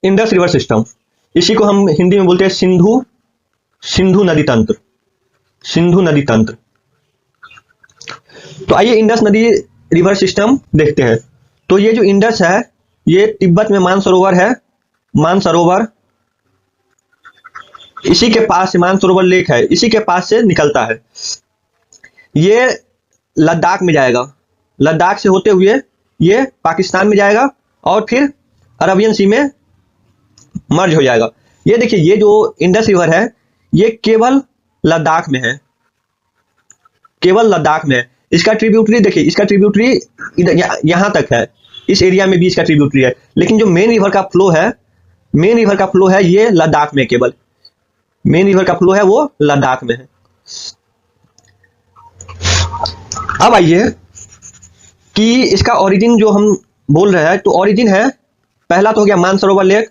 Indus river system, इसी को हम हिंदी में बोलते हैं सिंधु नदी तंत्र, सिंधु नदी तंत्र। तो आइए इंडस नदी रिवर सिस्टम देखते हैं। तो ये जो इंडस है ये तिब्बत में मानसरोवर है, मानसरोवर इसी के पास से, मानसरोवर लेक है, इसी के पास से निकलता है। ये लद्दाख में जाएगा, लद्दाख से होते हुए ये पाकिस्तान में जाएगा और फिर अरबियन सी में मर्ज हो जाएगा। ये देखिए ये जो इंडस रिवर है ये केवल लद्दाख में है, केवल लद्दाख में है। इसका ट्रिब्यूटरी देखिए, इसका ट्रिब्यूटरी यहां तक है, इस एरिया में भी इसका ट्रिब्यूटरी है, लेकिन जो मेन रिवर का फ्लो है, मेन रिवर का फ्लो है ये लद्दाख में, केवल मेन रिवर का फ्लो है वो लद्दाख में है। अब आइए कि इसका ओरिजिन जो हम बोल रहे हैं, तो ओरिजिन है, पहला तो हो गया मानसरोवर लेक।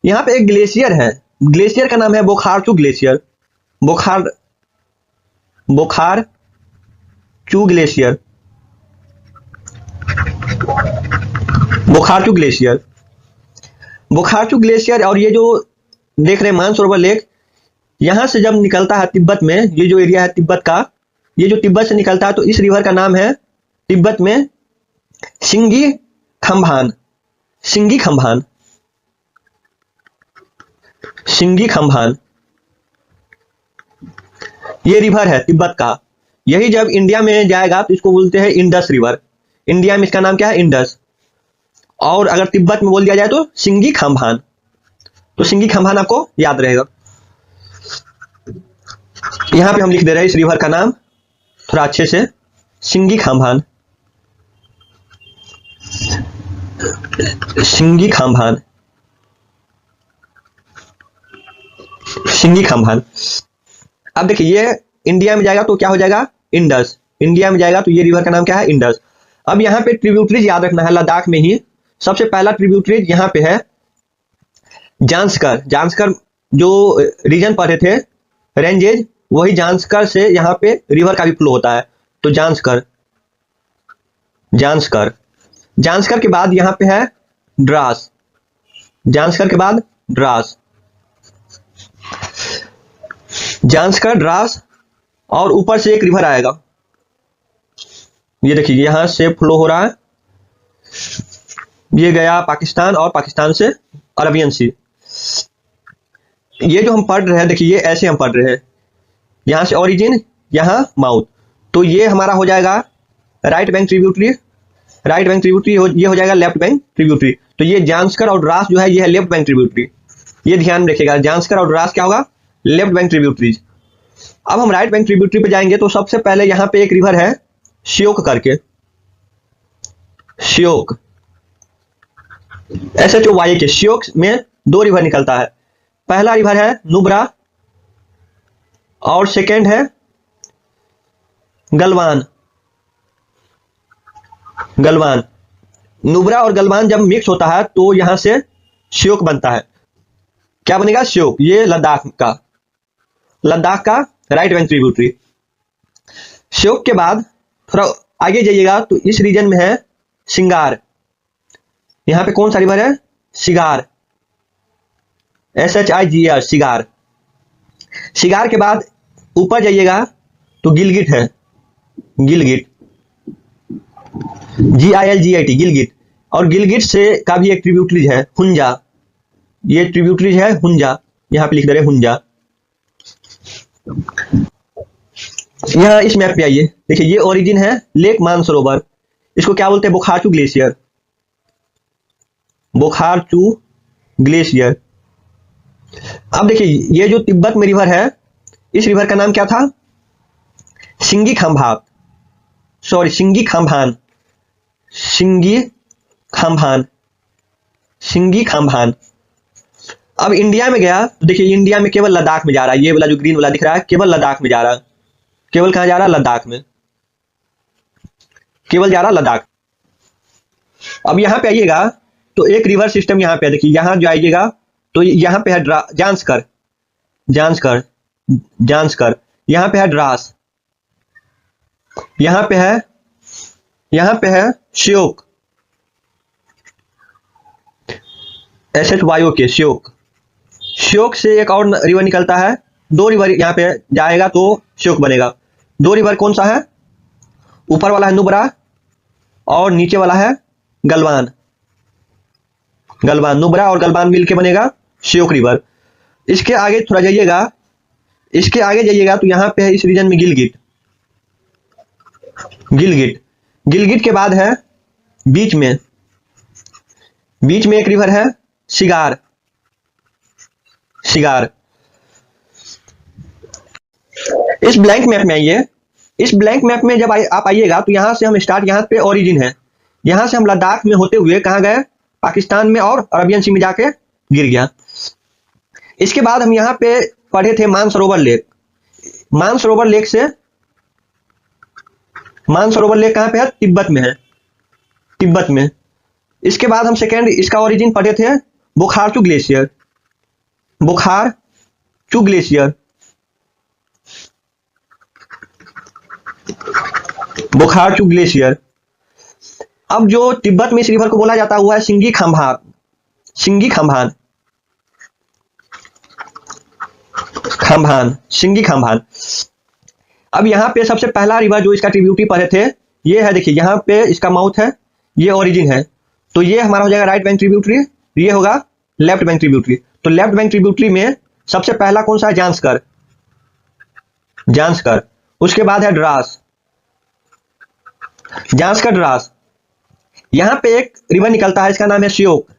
यहां पे एक ग्लेशियर है, ग्लेशियर का नाम है बोखारचू ग्लेशियर, बोखारचू ग्लेशियर, बोखारचू ग्लेशियर, बोखारचू ग्लेशियर। और ये जो देख रहे हैं मानसरोवर लेक, यहां से जब निकलता है तिब्बत में, ये जो एरिया है तिब्बत का, ये जो तिब्बत से निकलता है, तो इस रिवर का नाम है तिब्बत में सिंगी खंभान, सिंगी खंभान, सिंगी खंभान, ये रिवर है तिब्बत का। यही जब इंडिया में जाएगा तो इसको बोलते हैं इंडस रिवर, इंडिया में इसका नाम क्या है, इंडस। और अगर तिब्बत में बोल दिया जाए तो सिंगी खंभान, तो सिंगी खंभान आपको याद रहेगा। यहां पे हम लिख दे रहे हैं इस रिवर का नाम थोड़ा अच्छे से, सिंगी खंभान, सिंगी खंभान, सिंगी खंभान। अब देखिए ये इंडिया में जाएगा तो क्या हो जाएगा, इंडस, इंडिया में जाएगा तो ये रिवर का नाम क्या है, इंडस। अब यहाँ पे ट्रिब्यूटरीज याद रखना है, लद्दाख में ही सबसे पहला ट्रिब्यूटरीज यहाँ पे है जांस्कर, जांस्कर जो रीजन पढ़े थे रेंजेज, वही जांस्कर से यहाँ पे रिवर का भी फ्लो होता है। तो जांस्कर, जांस्कर, जांस्कर के बाद यहाँ पे है द्रास, जांस्कर के बाद द्रास, जांस्कर, द्रास, और ऊपर से एक रिवर आएगा, ये देखिए यहां से फ्लो हो रहा है, ये गया पाकिस्तान और पाकिस्तान से अरबियन सी। ये जो हम पढ़ रहे हैं देखिए, ये ऐसे हम पढ़ रहे हैं, यहां से ओरिजिन, यहां माउथ, तो ये हमारा हो जाएगा right bank tributary, right bank tributary ये हो जाएगा लेफ्ट बैंक ट्रिब्यूटरी। तो ये जांस्कर और द्रास जो है ये है लेफ्ट बैंक ट्रिब्यूटरी, ये ध्यान रखिएगा, जांस्कर और द्रास क्या होगा, लेफ्ट बैंक ट्रिब्यूटरीज। अब हम राइट बैंक ट्रिब्यूटरी पे जाएंगे तो सबसे पहले यहां पे एक रिवर है श्योक करके, श्योक, SHOYK के, श्योक में दो रिवर निकलता है, पहला रिवर है नुब्रा और सेकेंड है गलवान, गलवान। नुब्रा और गलवान जब मिक्स होता है तो यहां से श्योक बनता है, क्या बनेगा, श्योक। ये लद्दाख का, लद्दाख का राइट बैंक ट्रिब्यूटरी। श्योक के बाद थोड़ा आगे जाइएगा तो इस रीजन में है सिंगार, यहां पे कौन सा रिवर है, सिगार, SHIGR, सिगार। सिगार के बाद ऊपर जाइएगा तो गिलगिट है, गिलगिट, GILGIT, गिलगिट। और गिलगिट से का भी एक ट्रिब्यूटरीज है हुंजा, ये ट्रिब्यूटरीज है हुंजा, यहां पे लिख दे रहे हुंजा। यहां इस मैप पे आइए, देखिए ये ओरिजिन है लेक मानसरोवर, इसको क्या बोलते हैं, बोखारचू ग्लेशियर, बोखारचू ग्लेशियर। अब देखिए ये जो तिब्बत में रिवर है, इस रिवर का नाम क्या था, सिंगी खंभा, सॉरी सिंगी खंभान, सिंगी खंभान, सिंगी खंभान। अब इंडिया में गया तो देखिए इंडिया में केवल लद्दाख में जा रहा है, ये वाला जो ग्रीन वाला दिख रहा है केवल लद्दाख में जा रहा है, केवल कहां जा रहा है, लद्दाख में, केवल जा रहा लद्दाख। अब यहां पे आइएगा तो एक रिवर सिस्टम यहां पे है, देखिए यहां जो आइएगा तो यहां पे है जांस्कर, जांस्कर, जांस्कर, यहां पे है द्रास, यहां पे है श्योक, SHYOK, श्योक। श्योक से एक और रिवर निकलता है, दो रिवर यहाँ पे जाएगा तो श्योक बनेगा। दो रिवर कौन सा है? ऊपर वाला है नुब्रा और नीचे वाला है गलवान। गलवान, नुब्रा और गलवान मिलके बनेगा श्योक रिवर। इसके आगे थोड़ा जाइएगा, इसके आगे जाइएगा तो यहाँ पे है इस रीजन में गिलगिट। गिलगिट, गिलगिट के बाद है बीच में एक रिवर है शिगार। शिगार। इस ब्लैंक मैप में आइए। इस ब्लैंक मैप में जब आप आइएगा तो यहां से हम स्टार्ट, यहाँ पे ओरिजिन है, यहां से हम लद्दाख में होते हुए कहां गए? पाकिस्तान में और अरबियन सी में जाके गिर गया। इसके बाद हम यहाँ पे पढ़े थे मानसरोवर लेक। मानसरोवर लेक से, मानसरोवर लेक कहां पे है? तिब्बत में है, तिब्बत में। इसके बाद हम सेकेंड इसका ओरिजिन पढ़े थे बुखारचू ग्लेशियर। बुखारचू ग्लेशियर, बुखारचू ग्लेशियर। अब जो तिब्बत में इस रिवर को बोला जाता हुआ है सिंगी खंभान। सिंगी खंभान, खंभान, सिंगी खंभान। अब यहाँ पे सबसे पहला रिवर जो इसका ट्रिब्यूटरी पढ़े थे ये है, देखिए यहाँ पे इसका माउथ है, ये ओरिजिन है, तो ये हमारा हो जाएगा राइट बैंक ट्रिब्यूटरी, ये होगा लेफ्ट बैंक ट्रिब्यूटरी। तो लेफ्ट बैंक ट्रिब्यूटरी में सबसे पहला कौन सा है? जांस्कर। जांस्कर। उसके बाद है द्रास, जांस्कर द्रास। यहां पे एक रिवर निकलता है, इसका नाम है श्योक।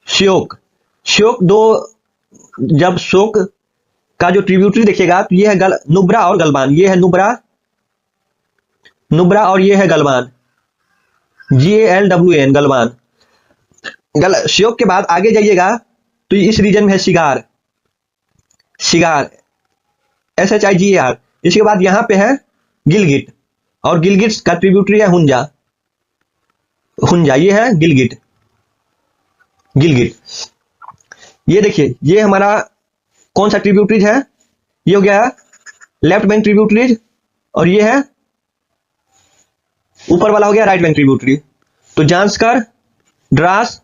श्योक, श्योक दो, जब श्योक का जो ट्रिब्यूटरी देखिएगा तो ये है नुब्रा और गलवान। ये है नुब्रा, नुब्रा और ये है गलवान, GALWAN, गलवान। श्योक के बाद आगे जाइएगा तो इस रीजन में है शिगार। Cigar, SHIGAR। इसके बाद यहां पे है गिलगिट, और गिलगिट का ट्रिब्यूटरी है हुंजा। हुंजा, ये है गिलगिट। गिलगिट, ये देखिए ये हमारा कौन सा ट्रिब्यूटरीज है? ये हो गया लेफ्ट बैंक ट्रिब्यूटरीज, और ये है ऊपर वाला हो गया राइट बैंक ट्रिब्यूटरी। तो जांस्कर, द्रास,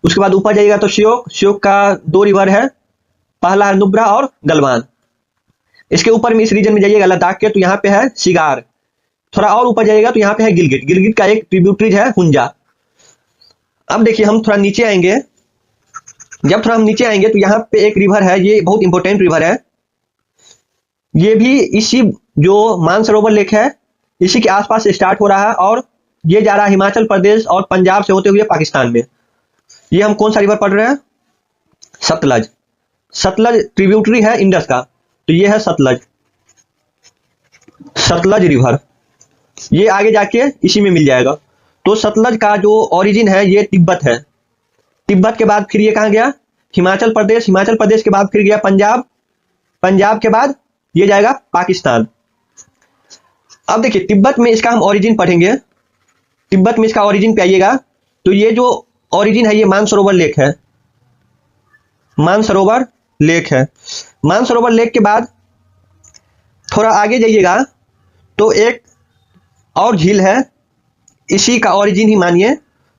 उसके बाद ऊपर जाइएगा तो श्योक। श्योक का दो रिवर है, पहला है नुब्रा और गलवान। इसके ऊपर में इस रीजन में जाइएगा लद्दाख के तो यहाँ पे है शिगार। थोड़ा और ऊपर जाइएगा तो यहाँ पे है गिलगिट। गिलगिट का एक ट्रिब्यूटरीज है हुंजा। अब देखिए हम थोड़ा नीचे आएंगे, जब थोड़ा हम नीचे आएंगे तो यहाँ पे एक रिवर है, ये बहुत इंपॉर्टेंट रिवर है। ये भी इसी जो मानसरोवर लेक है इसी के आसपास से स्टार्ट हो रहा है, और ये जा रहा है हिमाचल प्रदेश और पंजाब से होते हुए पाकिस्तान में। ये हम कौन सा रिवर पढ़ रहे हैं? सतलज। सतलज ट्रिब्यूटरी है इंडस का, तो ये है सतलज। सतलज रिवर, ये आगे जाके इसी में मिल जाएगा। तो सतलज का जो ओरिजिन है ये तिब्बत है। तिब्बत के बाद फिर ये कहां गया? हिमाचल प्रदेश। हिमाचल प्रदेश के बाद फिर गया पंजाब। पंजाब के बाद ये जाएगा पाकिस्तान। अब देखिए तिब्बत में इसका हम ओरिजिन पढ़ेंगे। तिब्बत में इसका ओरिजिन पे आइएगा तो ये जो ओरिजिन है ये मानसरोवर लेक है। मानसरोवर लेक है। मानसरोवर लेक के बाद थोड़ा आगे जाइएगा तो एक और झील है, इसी का ओरिजिन ही मानिए,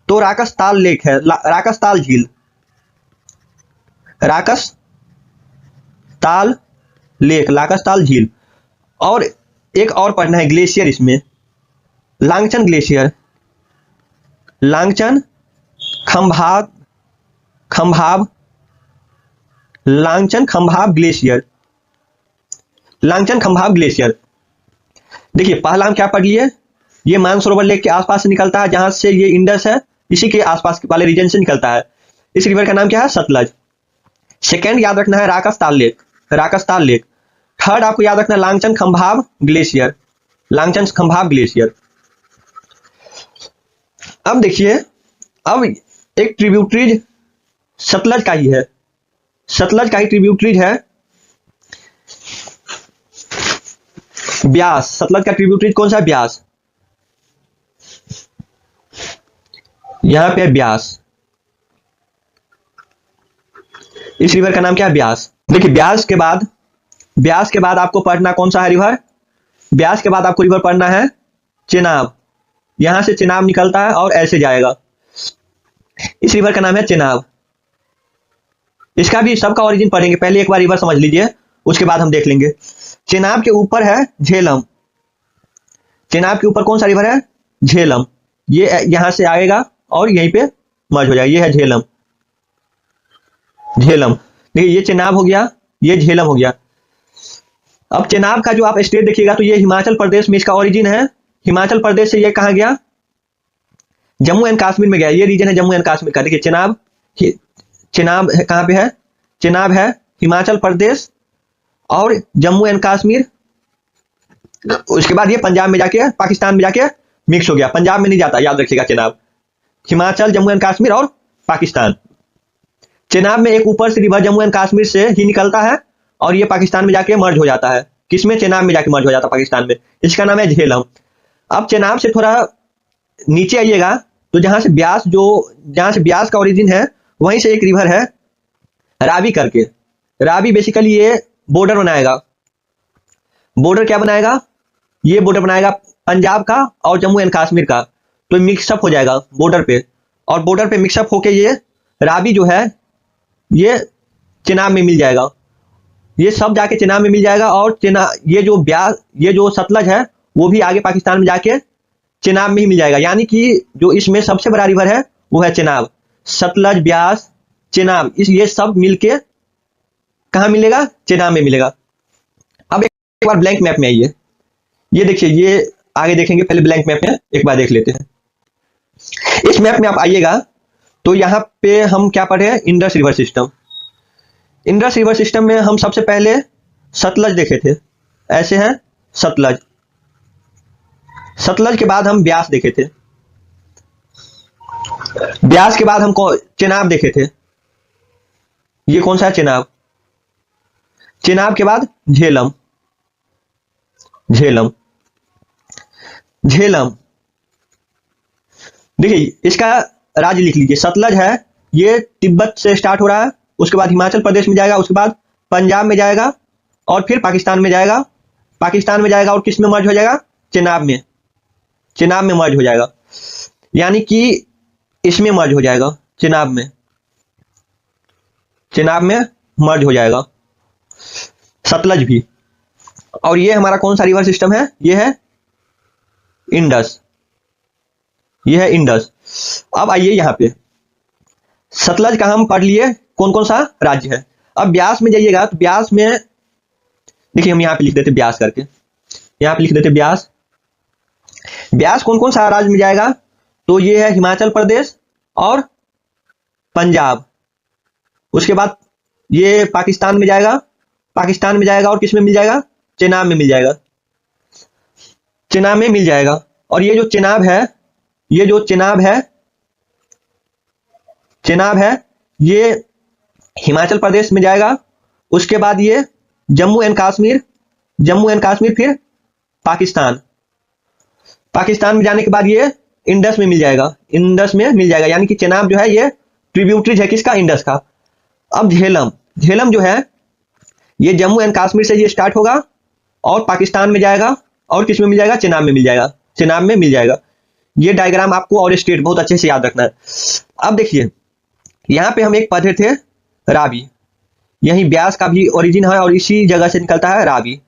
तो राकसताल लेक है, राकसताल झील। राकसताल लेक, राकसताल झील। और एक और पढ़ना है ग्लेशियर इसमें, लांगचन ग्लेशियर। लांगचन खंभाब, खंभाब, लांगचन खंभाब ग्लेशियर। लांगचन खंभाब ग्लेशियर। देखिए पहला हम क्या पढ़ लिए? ये मानसरोवर लेक के आसपास से निकलता है, जहां से ये इंडस है इसी के आसपास वाले रीजन से निकलता है। इस रिवर का नाम क्या है? सतलज। सेकेंड याद रखना है Rakastal lake, Rakastal lake. Third आपको याद रखना है लांगचन खंभाब ग्लेशियर, लांगचन खंभाब ग्लेशियर। अब देखिए अब एक ट्रिब्यूटरीज सतलज का ही है, सतलज का ही ट्रिब्यूटरीज है ब्यास। सतलज का ट्रिब्यूटरीज कौन सा? ब्यास। यहां पे ब्यास, इस रिवर का नाम क्या है? ब्यास। देखिए ब्यास के बाद, ब्यास के बाद आपको पढ़ना कौन सा है रिवर? ब्यास के बाद आपको रिवर पढ़ना है चेनाब। यहां से चेनाब निकलता है और ऐसे जाएगा, इस रिवर का नाम है चेनाब। इसका भी सबका ओरिजिन पढ़ेंगे, पहले एक बार रिवर समझ लीजिए, उसके बाद हम देख लेंगे। चेनाब के ऊपर है झेलम, चेनाब के ऊपर कौन सा रिवर है? झेलम। ये यहां से आएगा और यहीं पे मर्ज हो जाएगा, ये है झेलम। झेलम देखिए, ये चेनाब हो गया, ये झेलम हो गया। अब चेनाब का जो आप स्टेट देखिएगा तो ये हिमाचल प्रदेश में इसका ओरिजिन है। हिमाचल प्रदेश से ये कहां गया? जम्मू एंड कश्मीर में गया। ये रीजन है जम्मू एंड कश्मीर का। देखिए चेनाब, चेनाब कहां पे है? चेनाब है हिमाचल प्रदेश और जम्मू एंड कश्मीर। उसके बाद ये पंजाब में जाके, पाकिस्तान में जाके मिक्स हो गया। पंजाब में नहीं जाता, याद रखिएगा। चेनाब हिमाचल, जम्मू एंड कश्मीर और पाकिस्तान। चेनाब में एक ऊपर से रिवर जम्मू एंड कश्मीर से ही निकलता है और ये पाकिस्तान में जाके मर्ज हो जाता है। किसमें? चेनाब में जाके मर्ज हो जाता है पाकिस्तान में। इसका नाम है झेलम। अब चेनाब से थोड़ा नीचे आइएगा तो जहां से ब्यास का ओरिजिन है, वहीं से एक रिवर है रावी करके। रावी बेसिकली ये बॉर्डर बनाएगा। बॉर्डर क्या बनाएगा? ये बॉर्डर बनाएगा पंजाब का और जम्मू एंड कश्मीर का। तो मिक्सअप हो जाएगा बॉर्डर पे, और बॉर्डर पे मिक्सअप होके ये रावी जो है ये चेनाब में मिल जाएगा। ये सब जाके चेनाब में मिल जाएगा। और ये जो ब्यास, ये जो सतलज है वो भी आगे पाकिस्तान में जाके चेनाब में ही मिल जाएगा। यानी कि जो इसमें सबसे बड़ा रिवर है वो है चेनाब। सतलज, ब्यास, चेनाब, ये सब मिलके कहां मिलेगा? चेनाब में मिलेगा। अब एक बार ब्लैंक मैप में आइए, ये देखिए, ये आगे देखेंगे, पहले ब्लैंक मैप में एक बार देख लेते हैं। इस मैप में आप आइएगा तो यहां पे हम क्या पढ़े हैं? Indus river system. Indus river system में हम सबसे पहले सतलज देखे थे, ऐसे हैं सतलज। सतलज के बाद हम ब्यास देखे थे। ब्यास के बाद हम चेनाब देखे थे। ये कौन सा है? चेनाब। चेनाब के बाद झेलम। झेलम, झेलम देखिए, इसका राज्य लिख लीजिए। सतलज है, ये तिब्बत से स्टार्ट हो रहा है, उसके बाद हिमाचल प्रदेश में जाएगा, उसके बाद पंजाब में जाएगा और फिर पाकिस्तान में जाएगा। पाकिस्तान में जाएगा और किस में मर्ज हो जाएगा? चेनाब में। चेनाब में मर्ज हो जाएगा, यानी कि इसमें मर्ज हो जाएगा, चेनाब में। चेनाब में मर्ज हो जाएगा सतलज भी। और ये हमारा कौन सा रिवर सिस्टम है? ये है इंडस। ये है इंडस। अब आइए यहां पे, सतलज का हम पढ़ लिए कौन कौन सा राज्य है। अब ब्यास में जाइएगा तो ब्यास में देखिए, हम यहां पे लिख देते ब्यास करके, यहां पे लिख देते ब्यास। ब्यास कौन कौन सा राज्य में जाएगा? तो ये है हिमाचल प्रदेश और पंजाब। उसके बाद ये पाकिस्तान में जाएगा, पाकिस्तान में जाएगा और किस में मिल जाएगा? चेनाब में मिल जाएगा। चेनाब में मिल जाएगा। और ये जो चेनाब है, ये जो चेनाब है, चेनाब है, ये हिमाचल प्रदेश में जाएगा। उसके बाद ये जम्मू एंड कश्मीर, जम्मू एंड कश्मीर, फिर पाकिस्तान। पाकिस्तान में जाने के बाद ये इंडस में मिल जाएगा। इंडस में मिल जाएगा, यानी कि चेनाब जो है ये ट्रिब्यूटरीज है किसका? इंडस का। अब झेलम, झेलम जो है ये जम्मू एंड कश्मीर से ये स्टार्ट होगा और पाकिस्तान में जाएगा और किस में मिल जाएगा? चेनाब में मिल जाएगा। चेनाब में मिल जाएगा। ये डायग्राम आपको और स्टेट बहुत अच्छे से याद रखना है। अब देखिए, यहां पे हम एक पढ़े थे रावी। यही ब्यास का भी ओरिजिन है और इसी जगह से निकलता है रावी।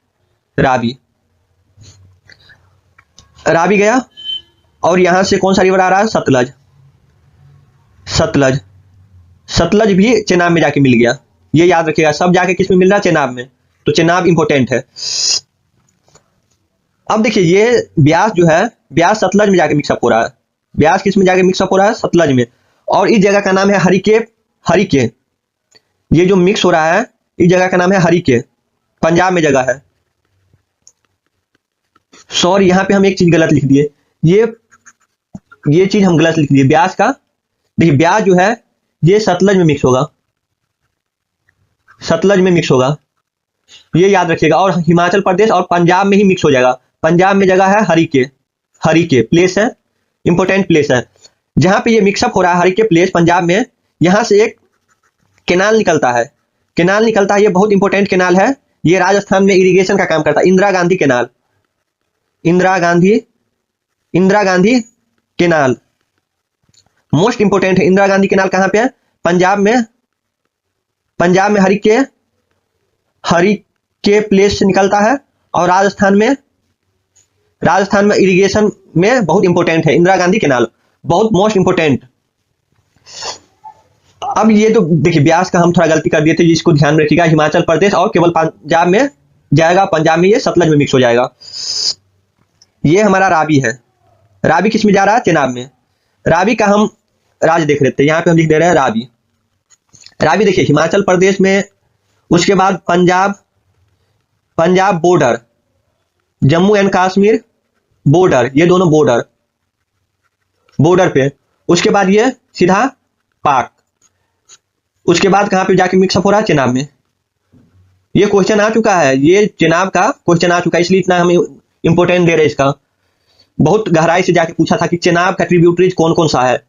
रावी, रावी गया और यहां से कौन सा रिवर आ रहा है? सतलज। सतलज, सतलज भी चेनाब में जाके मिल गया। ये याद रखिएगा, सब जाके किस में मिल रहा है? चेनाब में। तो चेनाब इंपॉर्टेंट है। अब देखिए, ये ब्यास जो है, ब्यास सतलज में जाके मिक्सअप हो रहा है। ब्यास किस में जाके मिक्सअप हो रहा है? सतलज में। और इस जगह का नाम है हरिके। हरिके, ये जो मिक्स हो रहा है इस जगह का नाम है हरिके। पंजाब में जगह है। सॉरी, यहां पे हम एक चीज गलत लिख दिए। ये चीज हम गलत लिख दिए ब्यास का। देखिए, ब्यास जो है ये सतलज में मिक्स होगा। सतलज में मिक्स होगा, ये याद रखिएगा। और हिमाचल प्रदेश और पंजाब में ही मिक्स हो जाएगा। पंजाब में जगह है हरिके। हरिके प्लेस है, इंपॉर्टेंट प्लेस है। जहां पे ये मिक्सअप हो रहा है हरिके प्लेस पंजाब में, यहां से एक केनाल निकलता है। केनाल निकलता है, ये बहुत इंपॉर्टेंट केनाल है। ये राजस्थान में इरिगेशन का काम करता है। Indira Gandhi canal. Indira Gandhi canal most important है। इंदिरा गांधी केनाल कहां पे है? पंजाब में। पंजाब में हरी के प्लेस से निकलता है, और राजस्थान में इरिगेशन में बहुत इंपॉर्टेंट है, इंदिरा गांधी कैनाल, बहुत मोस्ट इंपॉर्टेंट। अब ये तो देखिए ब्यास का हम थोड़ा गलती कर दिए थे, जिसको ध्यान में रखिएगा। हिमाचल प्रदेश और केवल पंजाब में जाएगा, पंजाब में ये सतलज में मिक्स हो जाएगा। ये हमारा रावी है, रावी किस में जा रहा है? चेनाब में। रावी का हम राज्य देख रहे थे, यहाँ पे हम लिख दे रहे हैं रावी। रावी देखिए हिमाचल प्रदेश में, उसके बाद Punjab border, Jammu and Kashmir border, ये दोनों बॉर्डर पे। उसके बाद ये सीधा पाक, उसके बाद कहां पे जाके मिक्सअप हो रहा है? चेनाब में। ये क्वेश्चन आ चुका है, ये चेनाब का क्वेश्चन आ चुका है, इसलिए इतना हमें इंपॉर्टेंट दे रहे हैं इसका। बहुत गहराई से जाके पूछा था कि चेनाब का ट्रिब्यूटरीज कौन कौन सा है।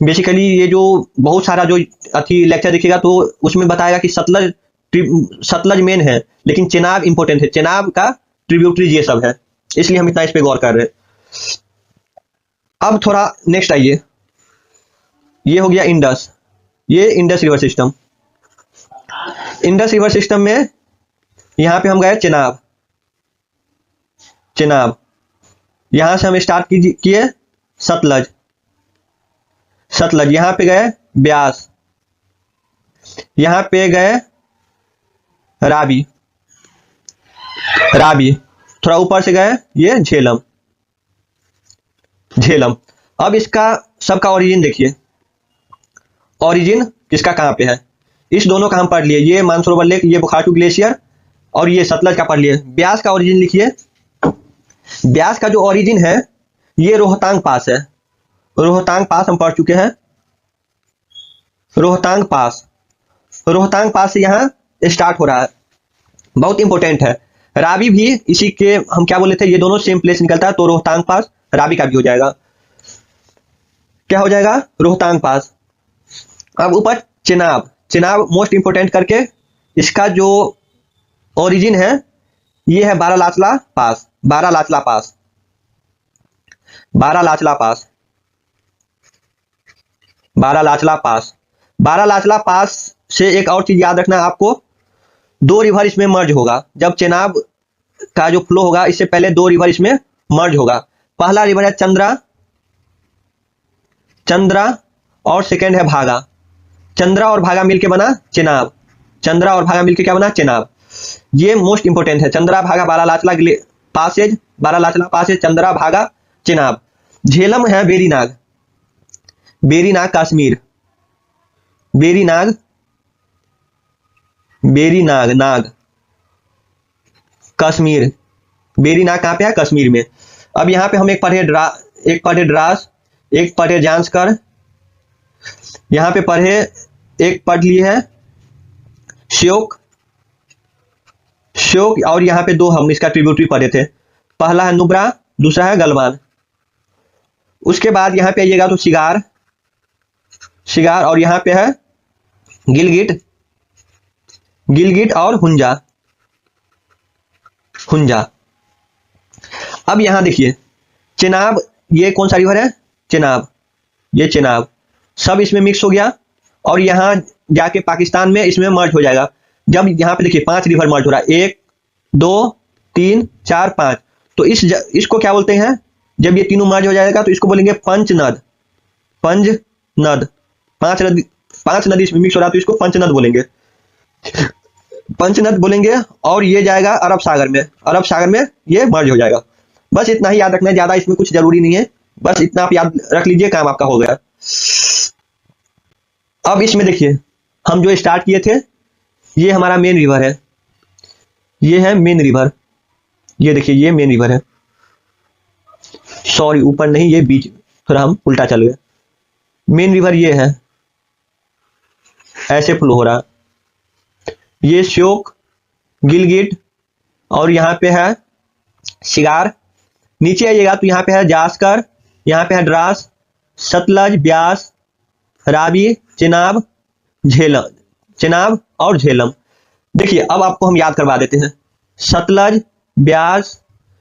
बेसिकली ये जो बहुत सारा जो अथी लेक्चर देखिएगा तो उसमें बताएगा कि सतलज मेन है, लेकिन चेनाब इंपॉर्टेंट है, चेनाब का ट्रिब्यूटरीज ये सब है, इसलिए हम इतना इस पे गौर कर रहे हैं। अब थोड़ा नेक्स्ट आइए, ये हो गया इंडस, ये Indus river system. Indus river system में यहां पे हम गए चेनाब, यहां से हम स्टार्ट किए सतलज, यहां पे गए ब्यास, यहां पे गए रावी, थोड़ा ऊपर से गए ये झेलम। अब इसका सबका ओरिजिन देखिए, ओरिजिन किसका कहां पे है, इस दोनों का हम पढ़ लिए, ये मानसरोवर लेक, ये बुखारचू ग्लेशियर, और ये सतलज का पढ़ लिए। ब्यास का ओरिजिन लिखिए, ब्यास का जो ओरिजिन है ये रोहतांग पास है, रोहतांग पास हम पढ़ चुके हैं, रोहतांग पास से यहां स्टार्ट हो रहा है, बहुत इंपॉर्टेंट है। रावी भी इसी के हम क्या बोले थे, ये दोनों सेम प्लेस निकलता है, तो रोहतांग पास रावी का भी हो जाएगा, क्या हो जाएगा? रोहतांग पास। अब ऊपर चेनाब मोस्ट इंपोर्टेंट करके, इसका जो ओरिजिन है ये है बारालाचला पास से एक और चीज याद रखना आपको, दो रिवर इसमें मर्ज होगा। जब चेनाब का जो फ्लो होगा इससे पहले दो रिवर इसमें मर्ज होगा। पहला रिवर है चंद्रा और सेकेंड है भागा। चंद्रा और भागा मिलके बना चेनाब, ये मोस्ट इंपोर्टेंट है। चंद्रा भागा बारालाचला पासेज, चंद्रा भागा चेनाब। झेलम है बेरीनाग कश्मीर, बेरीनाग कश्मीर, बेरीनाग कहां पे है? कश्मीर में। अब यहां पे हम एक पढ़े द्रास, एक पढ़े जांस्कर, यहां पे एक पढ़ लिए है श्योक, और यहां पे दो हम इसका ट्रिब्यूटरी पढ़े थे, पहला है नुब्रा, दूसरा है गलवान। उसके बाद यहां पे आइएगा तो शिगार, और यहां पे है गिलगिट और हुंजा। अब यहां देखिए चेनाब, ये कौन सा रिवर है? चेनाब, सब इसमें मिक्स हो गया, और यहां जाके पाकिस्तान में इसमें मर्ज हो जाएगा। जब यहां पे देखिए 5 रिवर मर्ज हो रहा है, 1 2 3 4 5, तो इसको क्या बोलते हैं? जब ये तीनों मर्ज हो जाएगा तो इसको बोलेंगे पंचनद। 5 नदी इसमें मिक्स हो रहा है तो इसको पंचनद बोलेंगे, और ये जाएगा अरब सागर में ये मर्ज हो जाएगा। बस इतना ही याद रखना है, ज्यादा इसमें कुछ जरूरी नहीं है, बस इतना आप याद रख लीजिए, काम आपका हो गया। अब इसमें देखिए हम जो स्टार्ट किए थे, ये हमारा मेन रिवर है, ये है मेन रिवर, ये देखिए ये मेन रिवर है, सॉरी ऊपर नहीं, ये बीच, थोड़ा हम उल्टा चल गए। मेन रिवर ये है, ऐसे फ्लो हो रहा, ये श्योक, गिलगिट, और यहां पे है शिगार। नीचे आइएगा तो यहां पे है जास्कर, यहां पे है द्रास, सतलज, ब्यास, रावी, चेनाब और झेलम। देखिए अब आपको हम याद करवा देते हैं, सतलज, ब्यास,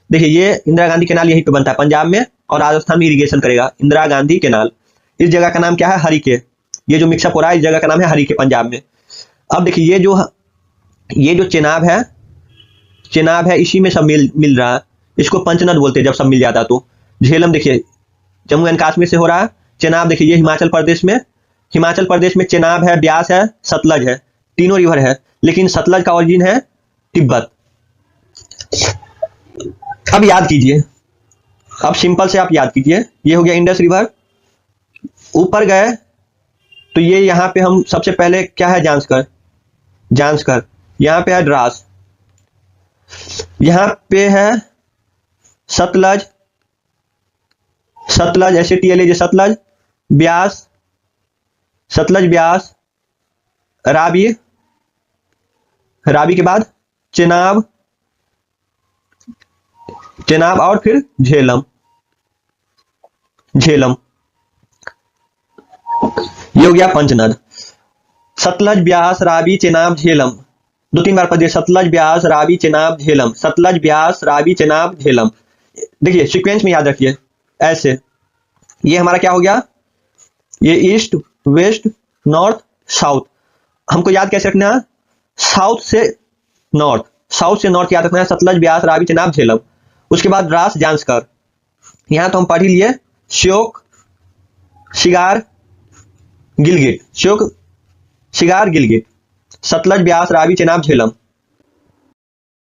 देखिए ये इंदिरा गांधी कैनाल यहीं पे बनता है पंजाब में, और राजस्थान में इरिगेशन करेगा इंदिरा गांधी कैनाल। इस जगह का नाम क्या है? हरिके, ये जो मिक्सअप हो रहा है इस जगह का नाम है हरिके पंजाब में। अब देखिए ये जो चेनाब है इसी में सब मिल रहा है। इसको पंचनद बोलते हैं जब सब मिल जाता तो। झेलम देखिए जम्मू एंड कश्मीर से हो रहा है। चेनाब देखिए ये हिमाचल प्रदेश में चेनाब है, ब्यास है, सतलज है, तीनों रिवर है, लेकिन सतलज का ओरिजिन है तिब्बत। अब याद कीजिए, अब सिंपल से आप याद कीजिए, ये हो गया इंडस रिवर। ऊपर गए तो ये यहाँ पे हम सबसे पहले क्या है, जांस्कर, यहाँ पे है द्रास, यहाँ पे है सतलज ऐसे टीएलए सतलज, ब्यास, रावी के बाद चेनाब और फिर झेलम। ये हो गया पंचनद। सतलज, ब्यास, रावी, चेनाब, झेलम। 2-3 बार पढ़िए, सतलज, ब्यास, रावी, चेनाब, झेलम, सतलज, ब्यास, रावी, चेनाब, झेलम। देखिए सीक्वेंस में याद रखिए ऐसे। ये हमारा क्या हो गया, ये ईस्ट, वेस्ट, नॉर्थ, साउथ। हमको याद कैसे रखना है, साउथ से नॉर्थ याद रखना है, सतलज, ब्यास, रावी, चेनाब, झेलम। उसके बाद द्रास, जांस्कर, यहां तो हम पढ़ ही लिए, श्योक, शिगार, गिलगिट, सतलज, ब्यास, रावी, चेनाब, झेलम।